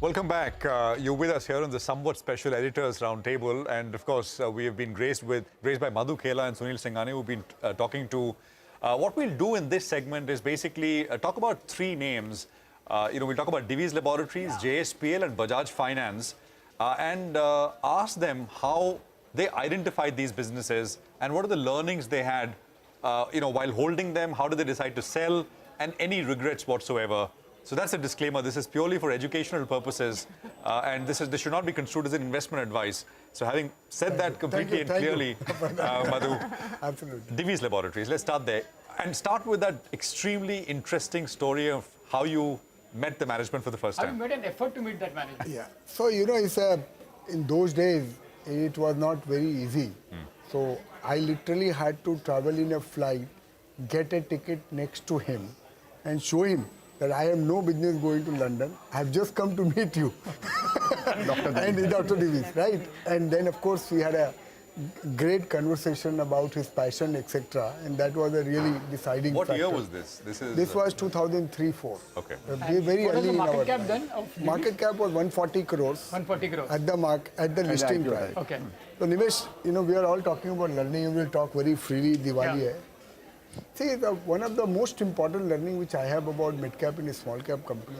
Welcome back. You're with us here on the Samvat Special Editors Roundtable, and of course, we have been graced by Madhu Kela and Sunil Singhania, who've been talking to. What we'll do in this segment is basically talk about three names. We'll talk about Divis Laboratories, JSPL, and Bajaj Finance, and ask them how they identified these businesses and what are the learnings they had, while holding them. How did they decide to sell, and any regrets whatsoever. So that's a disclaimer. This is purely for educational purposes, and this should not be construed as an investment advice. So having said that completely and clearly, Madhu, absolutely. Divis Laboratories, let's start there. And start with that extremely interesting story of how you met the management for the first time. Have you made an effort to meet that management? Yeah. So, in those days, it was not very easy. So I literally had to travel in a flight, get a ticket next to him, and show him that I have no business going to London. I have just come to meet you. Dr. Divis, right? And then, of course, we had a great conversation about his passion, etc. And that was a really deciding What factor. year was this? This was 2003-04. Okay. Very What was early the in market our cap life. then? Market cap was 140 crores. 140 crores. At the listing price. Okay. So Nimesh, we are all talking about learning, and we'll talk very freely. Diwali hai. See, one of the most important learning which I have about mid-cap and small cap company,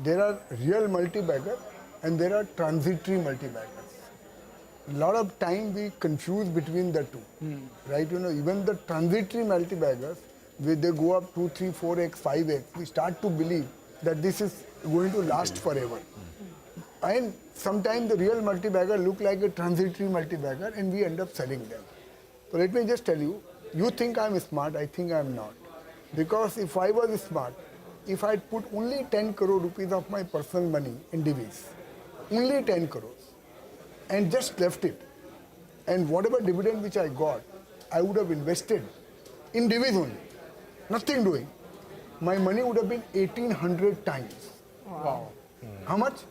there are real multi-bagger and there are transitory multi-baggers. A lot of time we confuse between the two, right? Even the transitory multi-baggers, they go up 2, 3, 4x, 5x, we start to believe that this is going to last forever. And sometimes the real multi-bagger look like a transitory multi-bagger and we end up selling them. So let me just tell you, you think I'm smart, I think I'm not. Because if I was smart, if I'd put only 10 crore rupees of my personal money in Divis, only 10 crores, and just left it, and whatever dividend which I got, I would have invested in Divis only, nothing doing. My money would have been 1800 times. Wow. How much?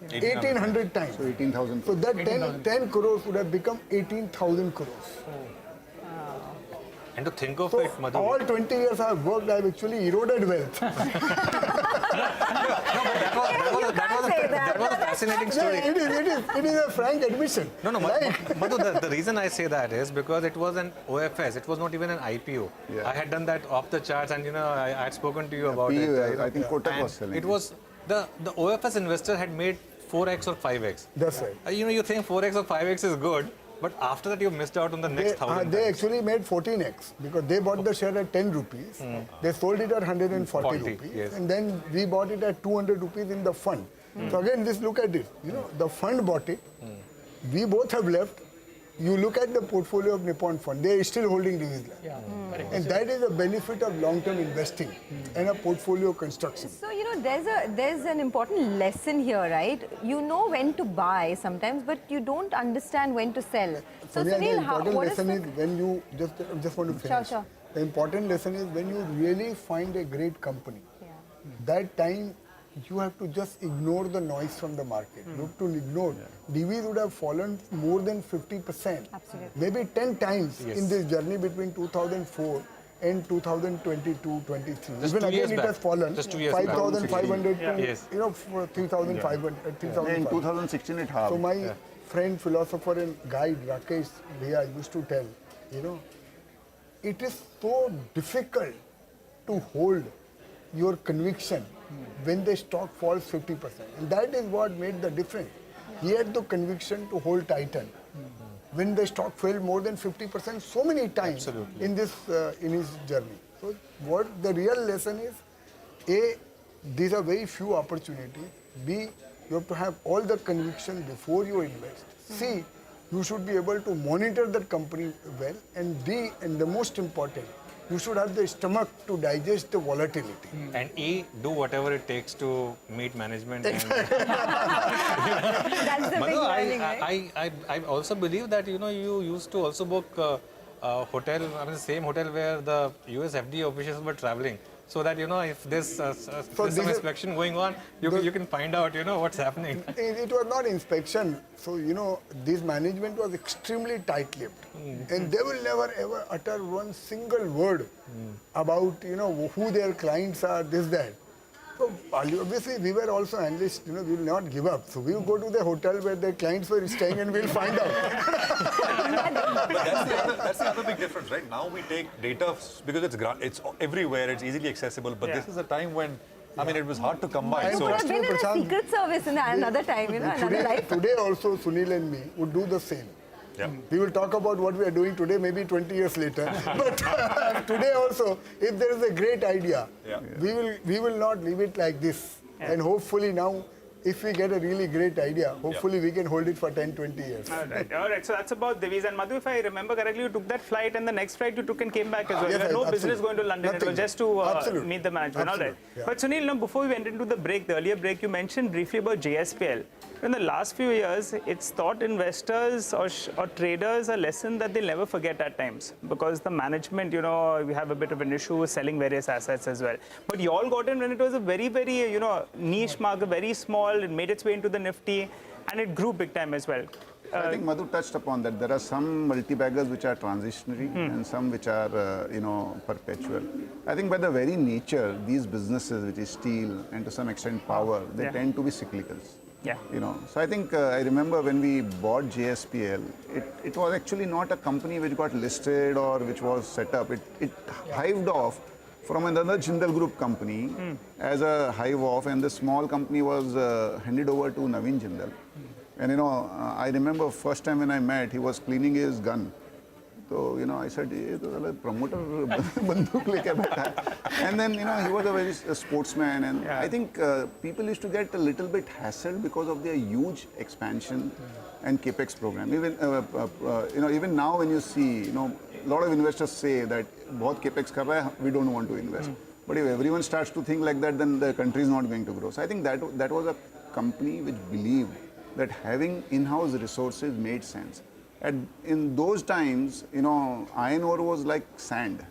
1800 times. So 18,000. So that 10 crores would have become 18,000 crores. And to think of So it, Madhu. all 20 years I've worked, I've actually eroded wealth. That was a fascinating story. It is a frank admission. No, Madhu, the reason I say that is because it was an OFS. It was not even an IPO. Yeah. I had done that off the charts, and I had spoken to you about it. I think Kotak was selling. It was the OFS investor had made 4x or 5x. That's right. You think 4x or 5x is good, but after that you missed out on the next 1,000. They actually made 14x because they bought the share at 10 rupees. They sold it at 140 rupees. Yes. And then we bought it at 200 rupees in the fund. So again, just look at it. The fund bought it. We both have left. You look at the portfolio of Nippon Fund, they are still holding Divis Lab. Yeah. And that is a benefit of long-term investing and a portfolio construction. So, there's an important lesson here, right? You know when to buy sometimes, but you don't understand when to sell. So, Sonia, the Sunil, important what lesson is is when you, just want to finish. Sure. The important lesson is when you really find a great company, that time you have to just ignore the noise from the market. You have to ignore. Divis would have fallen more than 50%. Absolutely. Maybe 10 times in this journey between 2004 and 2022-23. Just Even 2 years again, it back. has fallen Just 2 years back. 5,500 to, Yes. 3,500. In 3,500. 2016 it halved. So my friend, philosopher and guide, Rakesh Bhaiya, used to tell, it is so difficult to hold your conviction when the stock falls 50%. And that is what made the difference. He had the conviction to hold Titan. When the stock fell more than 50% so many times in his journey. So what the real lesson is, A, these are very few opportunities. B, you have to have all the conviction before you invest. C, you should be able to monitor that company well. And D, and the most important, you should have the stomach to digest the volatility. And E, do whatever it takes to meet management. That's the big Madhu, learning, right? I also believe that you used to also book a hotel, the same hotel where the US FDA officials were traveling. So that, if there's some inspection going on, you can find out, what's happening. It was not inspection. So, this management was extremely tight-lipped. And they will never ever utter one single word about, who their clients are, this, that. So, obviously, we were also analysts, we will not give up. So we will go to the hotel where the clients were staying and we'll find out. But that's the other big difference, right? Now we take data because it's everywhere, it's easily accessible. But this is a time when, I mean, it was hard to come by. You So could have been in a Prashant, secret service in another time, another life. Today also, Sunil and me would do the same. yeah. We will talk about what we are doing today, maybe 20 years later. But today also, if there is a great idea, we will not leave it like this. And hopefully now, if we get a really great idea, hopefully we can hold it for 10, 20 years. All right. So that's about Divis. And Madhu, if I remember correctly, you took that flight and the next flight you took and came back as well. Yes, you had no business absolutely. going to London. Nothing. It was just to Absolutely. meet the management. All right. Absolutely. Yeah. But Sunil, before we went into the earlier break, you mentioned briefly about JSPL. In the last few years, it's taught investors or traders a lesson that they'll never forget at times, because the management, we have a bit of an issue with selling various assets as well. But you all got in when it was a very, very, niche market, very small. It made its way into the Nifty, and it grew big time as well. I think Madhu touched upon that. There are some multi-baggers which are transitionary and some which are, perpetual. I think by the very nature, these businesses, which is steel and to some extent power, they tend to be cyclical. Yeah. So I think I remember when we bought JSPL, it was actually not a company which got listed or which was set up. It hived off from another Jindal Group company as a hive off, and the small company was handed over to Naveen Jindal. And I remember first time when I met, he was cleaning his gun. So, I said, "Ye to sala promoter banduk leke baitha hai." And then, he was a sportsman. And I think people used to get a little bit hassled because of their huge expansion and capex program. Even now when you see, a lot of investors say that bahut capex kar raha hai, we don't want to invest. But if everyone starts to think like that, then the country is not going to grow. So I think that was a company which believed that having in-house resources made sense. And in those times, iron ore was like sand.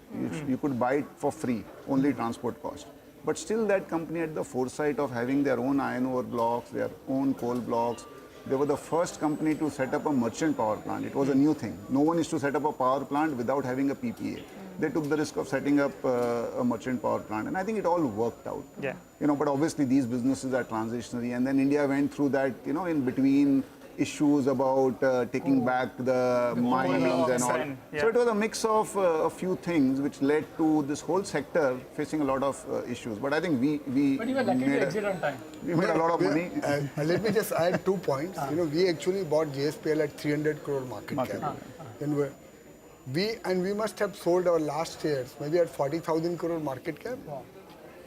You could buy it for free, only transport cost. But still that company had the foresight of having their own iron ore blocks, their own coal blocks. They were the first company to set up a merchant power plant. It was a new thing. No one used to set up a power plant without having a PPA. They took the risk of setting up a merchant power plant. And I think it all worked out. Yeah. But obviously these businesses are transitionary. And then India went through that, in between issues about taking back the mines and all. So it was a mix of a few things which led to this whole sector facing a lot of issues. But I think But you were lucky to exit on time. we made a lot of money. Let me just add 2 points. We actually bought JSPL at 300 crore market cap. Then we must have sold our last shares maybe at 40,000 crore market cap. Wow.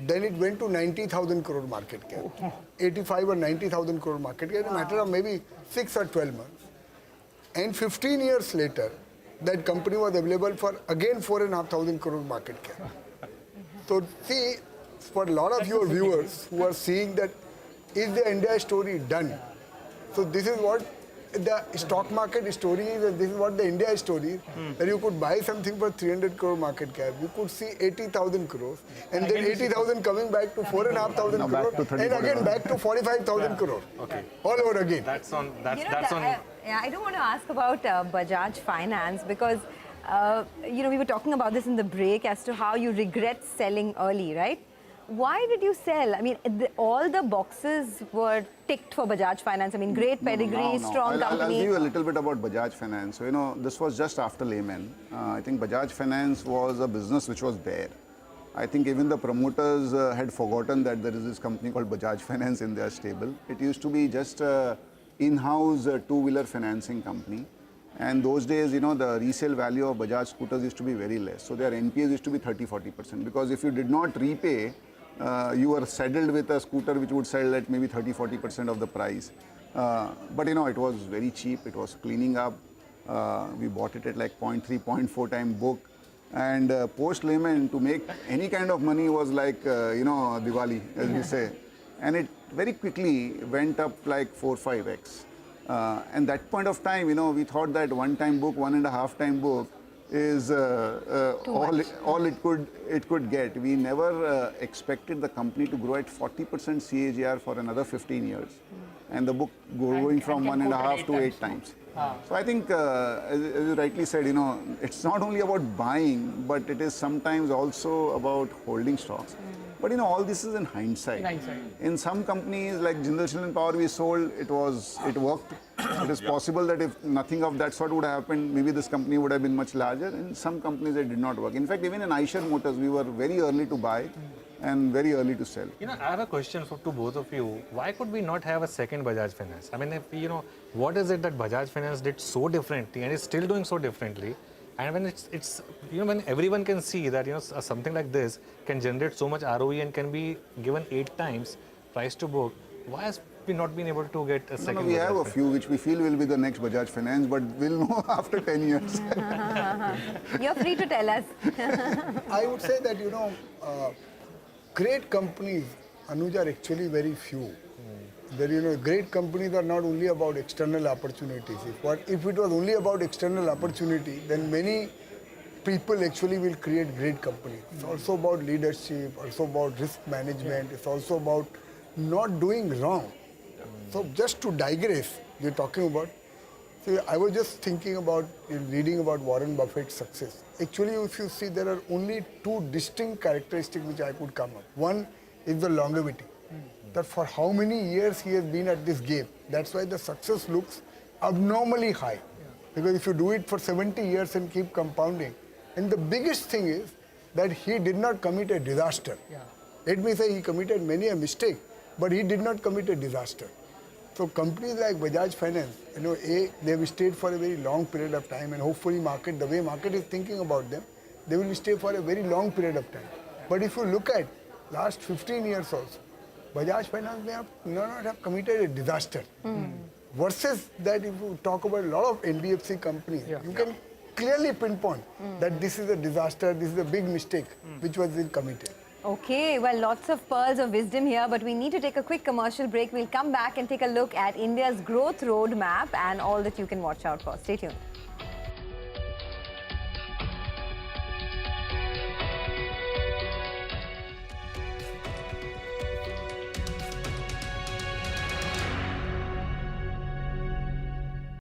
Then it went to 90,000 crore market cap. 85 or 90,000 crore market cap in a matter of maybe 6 or 12 months. And 15 years later, that company was available for again 4,500 crore market cap. So see, for a lot of your viewers who are seeing that, is the India story done? So this is what the stock market story is, and this is what the India story is, that you could buy something for 300 crore market cap, you could see 80,000 crores, and then 80,000 coming back to 4,500 Now back crore, to 30, and again back to 45,000 crore. Okay. All over again. That's on. That's I do want to ask about Bajaj Finance, because we were talking about this in the break as to how you regret selling early, right? Why did you sell? I mean, all the boxes were ticked for Bajaj Finance. I mean, great pedigree, strong company. I'll give you a little bit about Bajaj Finance. So, this was just after Lehman. I think Bajaj Finance was a business which was there. I think even the promoters had forgotten that there is this company called Bajaj Finance in their stable. It used to be just an in-house two-wheeler financing company. And those days, the resale value of Bajaj scooters used to be very less. So their NPAs used to be 30-40%. Because if you did not repay, you were saddled with a scooter which would sell at maybe 30-40% of the price. But it was very cheap. It was cleaning up. We bought it at like 0.3, 0.4 time book. And post-Lehman, to make any kind of money was like, Diwali, as we say. And it very quickly went up like 4-5x. And that point of time, we thought that one-time book, 1.5-time book is all it could get. We never expected the company to grow at 40% CAGR for another 15 years, and the book growing from 1.5 to 8 times. So I think, as you rightly said, it's not only about buying, but it is sometimes also about holding stocks. But you know, all this is in hindsight. In some companies like Jindal Steel and Power we sold, it worked. It is possible that if nothing of that sort would have happened, maybe this company would have been much larger. In some companies it did not work. In fact, even in Eicher Motors, we were very early to buy and very early to sell. You know, I have a question to both of you. Why could we not have a second Bajaj Finance? I mean, if, you know, what is it that Bajaj Finance did so differently and is still doing so differently? And when it's you know, when everyone can see that, you know, something like this can generate so much ROE and can be given 8 times price to book, why has we not been able to get a second? No, we have a few which we feel will be the next Bajaj Finance, but we'll know after 10 years. You're free to tell us. I would say that, you know, great companies, Anuj, are actually very few. That, you know, great companies are not only about external opportunities. If it was only about external opportunity, then many people actually will create great companies. It's also about leadership, also about risk management. It's also about not doing wrong. So just to digress, we're talking about, see, I was just thinking about, reading about Warren Buffett's success. Actually, if you see, there are only 2 distinct characteristics which I could come up. One is the longevity. That for how many years he has been at this game. That's why the success looks abnormally high. Because if you do it for 70 years and keep compounding, and the biggest thing is that he did not commit a disaster. Let me say he committed many a mistake, but he did not commit a disaster. So companies like Bajaj Finance, you know, they have stayed for a very long period of time, and hopefully the way market is thinking about them, they will stay for a very long period of time. But if you look at last 15 years also, Bajaj Finance may not have committed a disaster. Versus that, if you talk about a lot of NBFC companies, you can clearly pinpoint that this is a disaster, this is a big mistake which was committed. Okay, well, lots of pearls of wisdom here, but we need to take a quick commercial break. We'll come back and take a look at India's growth roadmap and all that you can watch out for. Stay tuned.